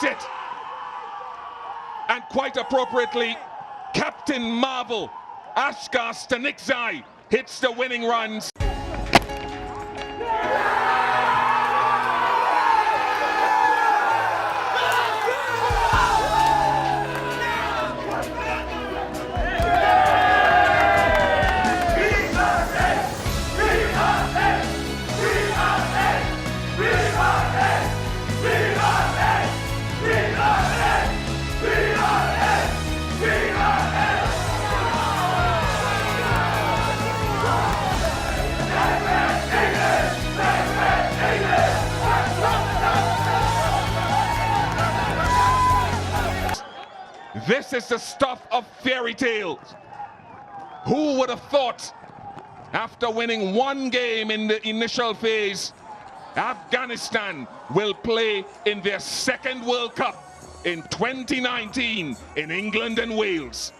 hits it. And quite appropriately, Captain Marvel, Ashkar Stanikzai, hits the winning runs. This is the stuff of fairy tales. Who would have thought, after winning one game in the initial phase, Afghanistan will play in their second World Cup in 2019 in England and Wales.